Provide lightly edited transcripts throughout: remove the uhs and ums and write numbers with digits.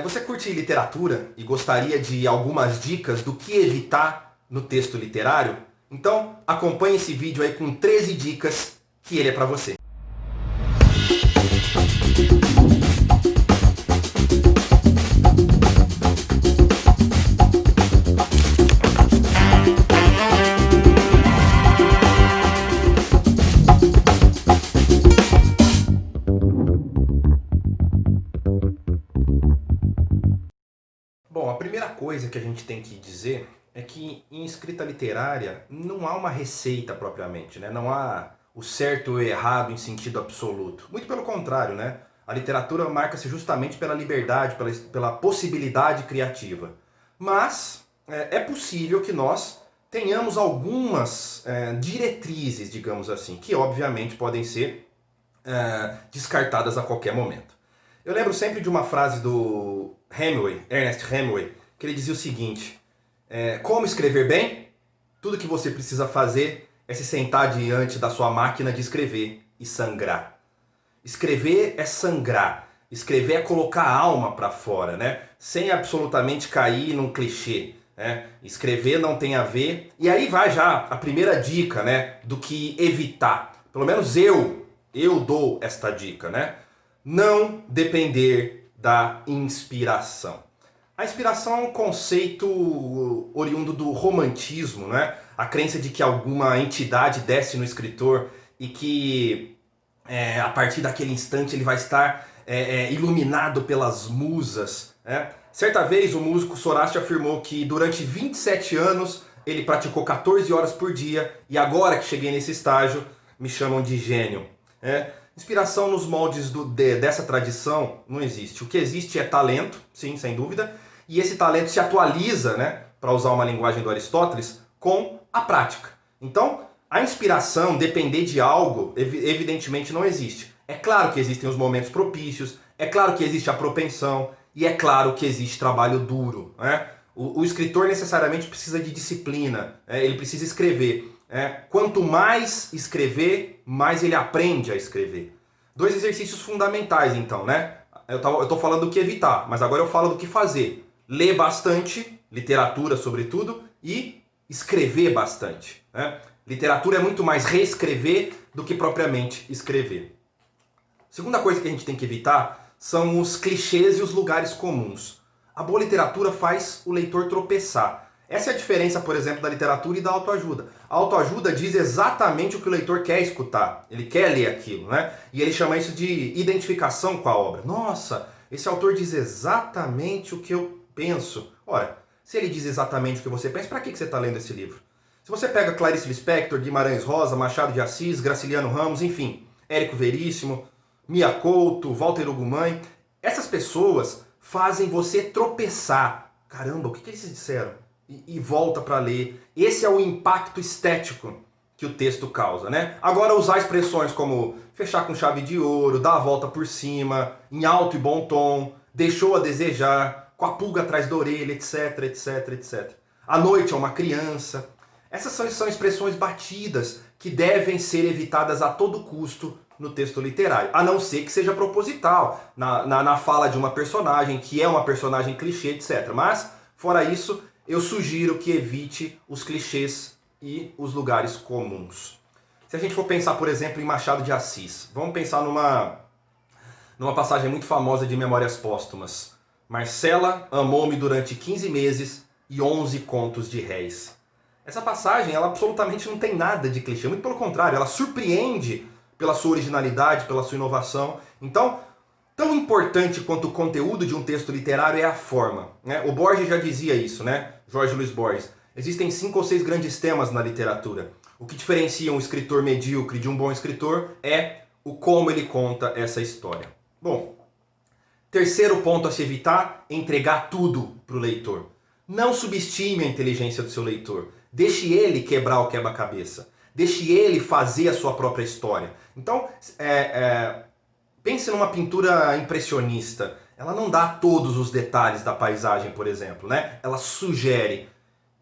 Você curte literatura e gostaria de algumas dicas do que evitar no texto literário? Então acompanhe esse vídeo aí com 13 dicas que ele é para você. Bom, a primeira coisa que a gente tem que dizer é que em escrita literária não há uma receita propriamente, né? Não há o certo ou o errado em sentido absoluto. Muito pelo contrário, né? A literatura marca-se justamente pela liberdade, pela possibilidade criativa. Mas é possível que nós tenhamos algumas diretrizes, digamos assim, que obviamente podem ser descartadas a qualquer momento. Eu lembro sempre de uma frase do Ernest Hemingway, que ele dizia o seguinte: como escrever bem? Tudo que você precisa fazer é se sentar diante da sua máquina de escrever e sangrar. Escrever é sangrar. Escrever é colocar a alma para fora, né? Sem absolutamente cair num clichê. Né? Escrever não tem a ver. E aí vai já a primeira dica, né? Do que evitar. Pelo menos eu dou esta dica, né? Não depender da inspiração. A inspiração é um conceito oriundo do romantismo, né? A crença de que alguma entidade desce no escritor e que a partir daquele instante ele vai estar iluminado pelas musas. Né? Certa vez o músico Sorácio afirmou que durante 27 anos ele praticou 14 horas por dia e agora que cheguei nesse estágio me chamam de gênio. Inspiração nos moldes dessa tradição não existe. O que existe é talento, sim, sem dúvida, e esse talento se atualiza, né, para usar uma linguagem do Aristóteles, com a prática. Então, a inspiração, depender de algo, evidentemente não existe. É claro que existem os momentos propícios, é claro que existe a propensão, e é claro que existe trabalho duro. Né? O escritor necessariamente precisa de disciplina, ele precisa escrever. Quanto mais escrever, mais ele aprende a escrever. Dois exercícios fundamentais, então, né? Eu tô falando do que evitar, mas agora eu falo do que fazer. Ler bastante, literatura sobretudo, e escrever bastante. Né? Literatura é muito mais reescrever do que propriamente escrever. Segunda coisa que a gente tem que evitar são os clichês e os lugares comuns. A boa literatura faz o leitor tropeçar. Essa é a diferença, por exemplo, da literatura e da autoajuda. A autoajuda diz exatamente o que o leitor quer escutar. Ele quer ler aquilo, né? E ele chama isso de identificação com a obra. Nossa, esse autor diz exatamente o que eu penso. Ora, se ele diz exatamente o que você pensa, para que você está lendo esse livro? Se você pega Clarice Lispector, Guimarães Rosa, Machado de Assis, Graciliano Ramos, enfim, Érico Veríssimo, Mia Couto, Walter Ugumãe, essas pessoas fazem você tropeçar. Caramba, o que eles disseram? E volta para ler. Esse é o impacto estético que o texto causa, né? Agora usar expressões como fechar com chave de ouro, dar a volta por cima, em alto e bom tom, deixou a desejar, com a pulga atrás da orelha, etc, etc, etc. A noite é uma criança. Essas são expressões batidas que devem ser evitadas a todo custo no texto literário, a não ser que seja proposital, na fala de uma personagem, que é uma personagem clichê, etc. Mas, fora isso, eu sugiro que evite os clichês e os lugares comuns. Se a gente for pensar, por exemplo, em Machado de Assis, vamos pensar numa passagem muito famosa de Memórias Póstumas. Marcela amou-me durante 15 meses e 11 contos de réis. Essa passagem, ela absolutamente não tem nada de clichê, muito pelo contrário, ela surpreende pela sua originalidade, pela sua inovação. Então, tão importante quanto o conteúdo de um texto literário é a forma. Né? O Borges já dizia isso, né? Jorge Luiz Borges. Existem 5 ou 6 grandes temas na literatura. O que diferencia um escritor medíocre de um bom escritor é o como ele conta essa história. Bom, terceiro ponto a se evitar, entregar tudo para o leitor. Não subestime a inteligência do seu leitor. Deixe ele quebrar o quebra-cabeça. Deixe ele fazer a sua própria história. Então, pense numa pintura impressionista. Ela não dá todos os detalhes da paisagem, por exemplo, né? Ela sugere.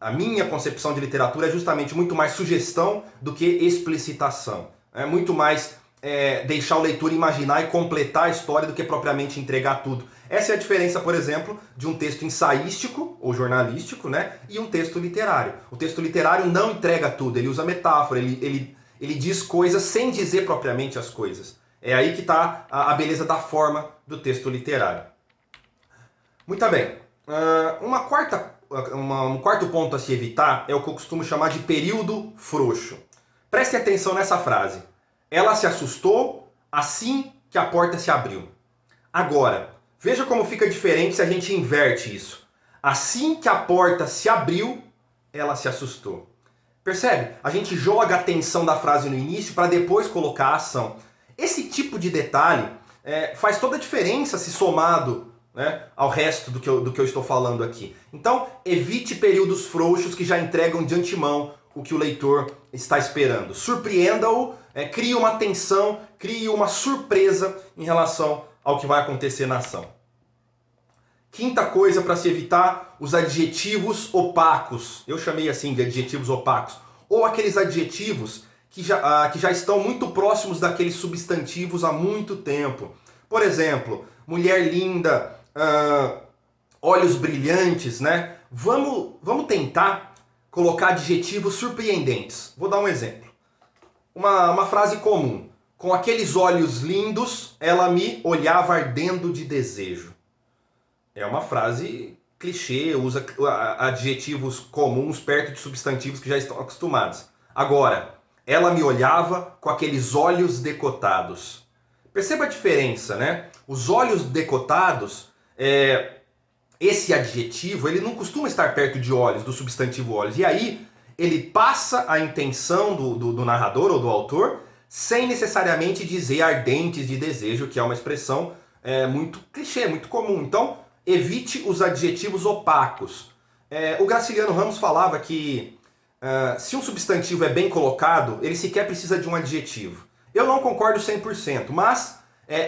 A minha concepção de literatura é justamente muito mais sugestão do que explicitação. É muito mais deixar o leitor imaginar e completar a história do que propriamente entregar tudo. Essa é a diferença, por exemplo, de um texto ensaístico ou jornalístico, né, e um texto literário. O texto literário não entrega tudo, ele usa metáfora, ele diz coisas sem dizer propriamente as coisas. É aí que está a beleza da forma do texto literário. Muito bem. Um quarto ponto a se evitar é o que eu costumo chamar de período frouxo. Preste atenção nessa frase. Ela se assustou assim que a porta se abriu. Agora, veja como fica diferente se a gente inverte isso. Assim que a porta se abriu, ela se assustou. Percebe? A gente joga a tensão da frase no início para depois colocar a ação. Esse tipo de detalhe faz toda a diferença se somado, né, ao resto do que eu estou falando aqui. Então, evite períodos frouxos que já entregam de antemão o que o leitor está esperando. Surpreenda-o, crie uma tensão, crie uma surpresa em relação ao que vai acontecer na ação. Quinta coisa para se evitar, os adjetivos opacos. Eu chamei assim de adjetivos opacos. Ou aqueles adjetivos que já estão muito próximos daqueles substantivos há muito tempo. Por exemplo, mulher linda, olhos brilhantes, né? Vamos tentar colocar adjetivos surpreendentes. Vou dar um exemplo. Uma frase comum. Com aqueles olhos lindos, ela me olhava ardendo de desejo. É uma frase clichê, usa adjetivos comuns perto de substantivos que já estão acostumados. Agora, ela me olhava com aqueles olhos decotados. Perceba a diferença, né? Os olhos decotados, esse adjetivo, ele não costuma estar perto de olhos, do substantivo olhos. E aí, ele passa a intenção do narrador ou do autor, sem necessariamente dizer ardentes de desejo, que é uma expressão muito clichê, muito comum. Então, evite os adjetivos opacos. O Graciliano Ramos falava que se um substantivo é bem colocado, ele sequer precisa de um adjetivo. Eu não concordo 100%, mas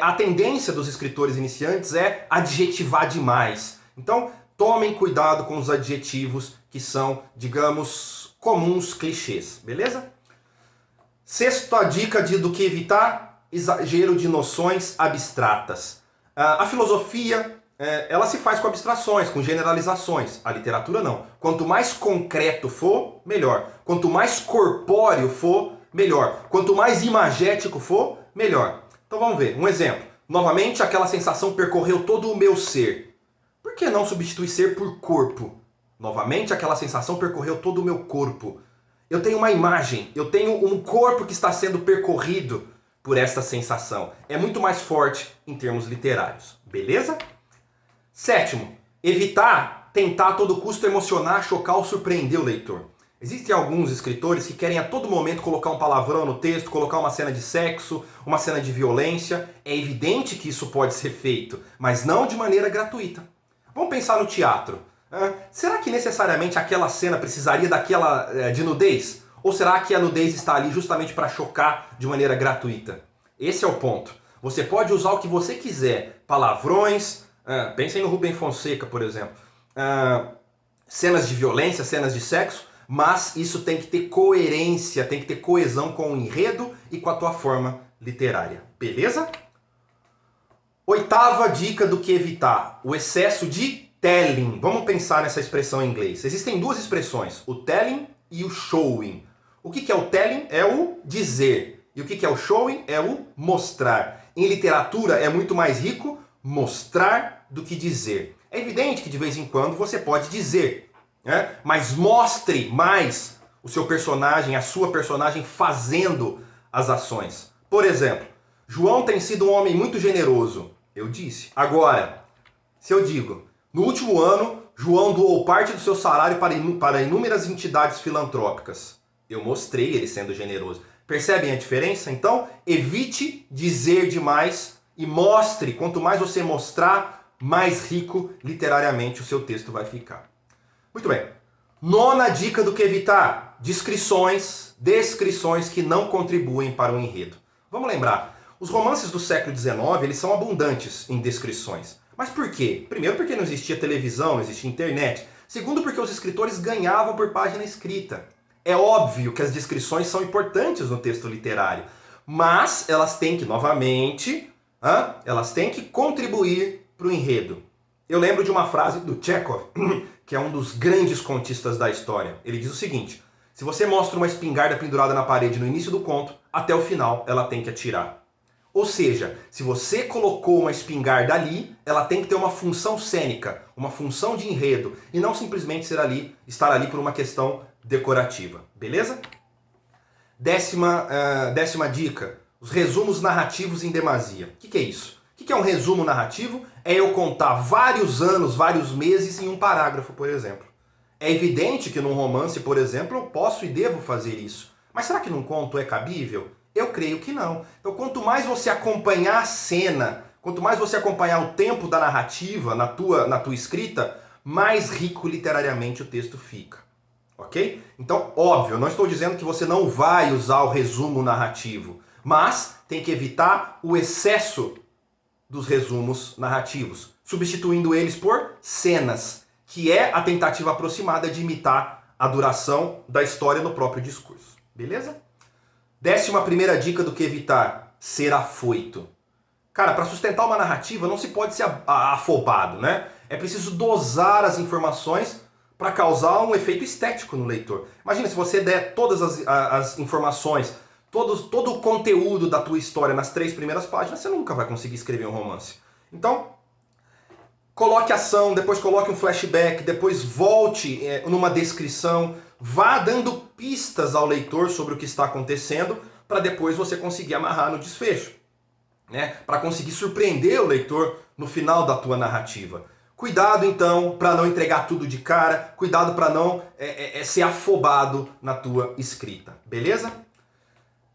a tendência dos escritores iniciantes é adjetivar demais. Então, tomem cuidado com os adjetivos que são, digamos, comuns clichês, beleza? Sexta dica do que evitar, exagero de noções abstratas. A filosofia, ela se faz com abstrações, com generalizações. A literatura não. Quanto mais concreto for, melhor. Quanto mais corpóreo for, melhor. Quanto mais imagético for, melhor. Então vamos ver. Um exemplo. Novamente, aquela sensação percorreu todo o meu ser. Por que não substituir ser por corpo? Novamente, aquela sensação percorreu todo o meu corpo. Eu tenho uma imagem, eu tenho um corpo que está sendo percorrido por esta sensação. É muito mais forte em termos literários. Beleza? Sétimo, evitar tentar a todo custo emocionar, chocar ou surpreender o leitor. Existem alguns escritores que querem a todo momento colocar um palavrão no texto, colocar uma cena de sexo, uma cena de violência. É evidente que isso pode ser feito, mas não de maneira gratuita. Vamos pensar no teatro. Será que necessariamente aquela cena precisaria de nudez? Ou será que a nudez está ali justamente para chocar de maneira gratuita? Esse é o ponto. Você pode usar o que você quiser. Palavrões, pensem no Rubem Fonseca, por exemplo. Cenas de violência, cenas de sexo, mas isso tem que ter coerência, tem que ter coesão com o enredo e com a tua forma literária. Beleza? Oitava dica do que evitar. O excesso de telling. Vamos pensar nessa expressão em inglês. Existem duas expressões, o telling e o showing. O que é o telling? É o dizer. E o que é o showing? É o mostrar. Em literatura é muito mais rico mostrar do que dizer. É evidente que de vez em quando você pode dizer, né? Mas mostre mais o seu personagem, a sua personagem fazendo as ações. Por exemplo, João tem sido um homem muito generoso. Eu disse. Agora, se eu digo, no último ano, João doou parte do seu salário para inúmeras entidades filantrópicas. Eu mostrei ele sendo generoso. Percebem a diferença? Então, evite dizer demais e mostre. Quanto mais você mostrar, mais rico literariamente o seu texto vai ficar. Muito bem. Nona dica do que evitar: descrições que não contribuem para o enredo. Vamos lembrar, os romances do século XIX, eles são abundantes em descrições. Mas por quê? Primeiro, porque não existia televisão, não existia internet. Segundo, porque os escritores ganhavam por página escrita. É óbvio que as descrições são importantes no texto literário. mas elas têm que, novamente, elas têm que contribuir para o enredo. Eu lembro de uma frase do Chekhov, que é um dos grandes contistas da história. Ele diz o seguinte: se você mostra uma espingarda pendurada na parede no início do conto, até o final ela tem que atirar. Ou seja, se você colocou uma espingarda ali, ela tem que ter uma função cênica, uma função de enredo, e não simplesmente estar ali por uma questão decorativa. Beleza? Décima dica, os resumos narrativos em demasia. O que é isso? O que é um resumo narrativo? É eu contar vários anos, vários meses em um parágrafo, por exemplo. É evidente que num romance, por exemplo, eu posso e devo fazer isso. Mas será que num conto é cabível? Eu creio que não. Então, quanto mais você acompanhar a cena, quanto mais você acompanhar o tempo da narrativa na tua escrita, mais rico literariamente o texto fica. Ok? Então, óbvio, eu não estou dizendo que você não vai usar o resumo narrativo, mas tem que evitar o excesso dos resumos narrativos, substituindo eles por cenas, que é a tentativa aproximada de imitar a duração da história no próprio discurso. Beleza? 11ª dica do que evitar: ser afoito. Cara, para sustentar uma narrativa não se pode ser afobado, né? É preciso dosar as informações para causar um efeito estético no leitor. Imagina se você der todas as informações, todo o conteúdo da tua história nas 3 primeiras páginas, você nunca vai conseguir escrever um romance. Então, coloque ação, depois coloque um flashback, depois volte numa descrição, vá dando pistas ao leitor sobre o que está acontecendo, para depois você conseguir amarrar no desfecho, né? Para conseguir surpreender o leitor no final da tua narrativa. Cuidado então para não entregar tudo de cara, cuidado para não ser afobado na tua escrita, beleza?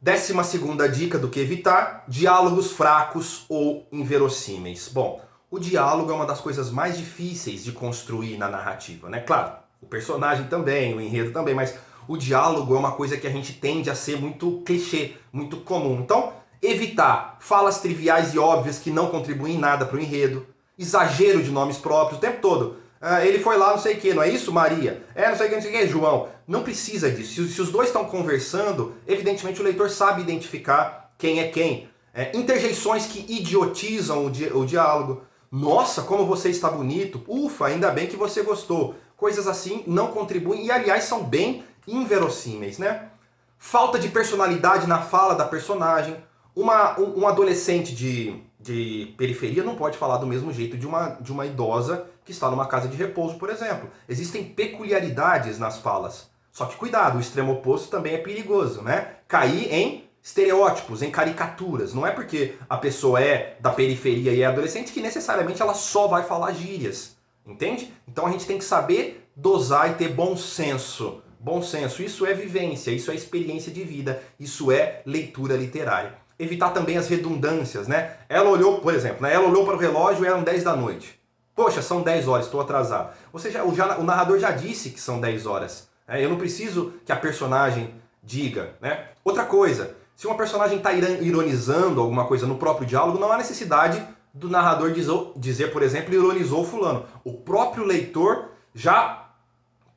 12ª dica do que evitar: diálogos fracos ou inverossímeis. Bom, o diálogo é uma das coisas mais difíceis de construir na narrativa, né? Claro, o personagem também, o enredo também, mas o diálogo é uma coisa que a gente tende a ser muito clichê, muito comum. Então, evitar falas triviais e óbvias que não contribuem em nada para o enredo, exagero de nomes próprios o tempo todo. Ele foi lá, não sei o que, não é isso, Maria? Não sei o que, João. Não precisa disso. Se os dois estão conversando, evidentemente o leitor sabe identificar quem é quem. Interjeições que idiotizam o diálogo. Nossa, como você está bonito. Ufa, ainda bem que você gostou. Coisas assim não contribuem e, aliás, são bem inverossímeis, né? Falta de personalidade na fala da personagem. Um adolescente de periferia não pode falar do mesmo jeito de uma idosa que está numa casa de repouso, por exemplo. Existem peculiaridades nas falas. Só que cuidado, o extremo oposto também é perigoso, né? Cair em estereótipos, em caricaturas. Não é porque a pessoa é da periferia e é adolescente que necessariamente ela só vai falar gírias. Entende? Então a gente tem que saber dosar e ter bom senso. Bom senso, isso é vivência, isso é experiência de vida, isso é leitura literária. Evitar também as redundâncias, né? Ela olhou, por exemplo, né? Ela olhou para o relógio e eram 10 da noite. Poxa, são 10 horas, estou atrasado. Ou seja, o narrador já disse que são 10 horas. Eu não preciso que a personagem diga, né? Outra coisa, se uma personagem está ironizando alguma coisa no próprio diálogo, não há necessidade do narrador dizer, por exemplo, ironizou fulano. O próprio leitor já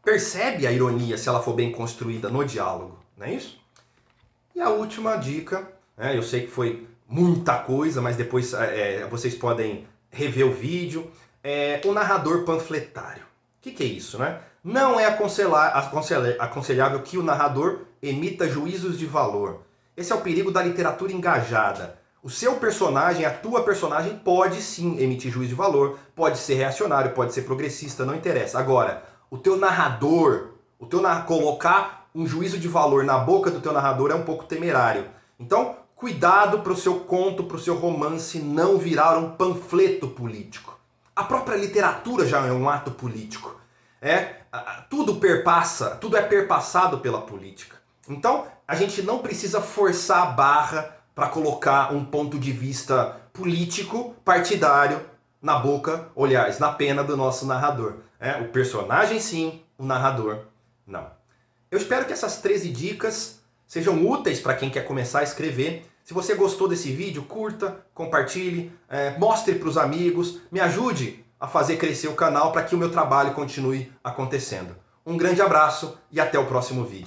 percebe a ironia se ela for bem construída no diálogo, não é isso? E a última dica, eu sei que foi muita coisa, mas depois vocês podem rever o vídeo, o narrador panfletário. O que é isso, né? Não é aconselhável que o narrador emita juízos de valor. Esse é o perigo da literatura engajada. O seu personagem, a tua personagem, pode sim emitir juízo de valor, pode ser reacionário, pode ser progressista, não interessa. Agora, o teu narrador, colocar um juízo de valor na boca do teu narrador é um pouco temerário. Então, cuidado para o seu conto, para o seu romance não virar um panfleto político. A própria literatura já é um ato político. Tudo é perpassado pela política. Então, a gente não precisa forçar a barra para colocar um ponto de vista político, partidário, na boca, aliás, na pena do nosso narrador. O personagem sim, o narrador não. Eu espero que essas 13 dicas sejam úteis para quem quer começar a escrever. Se você gostou desse vídeo, curta, compartilhe, mostre para os amigos, me ajude a fazer crescer o canal para que o meu trabalho continue acontecendo. Um grande abraço e até o próximo vídeo.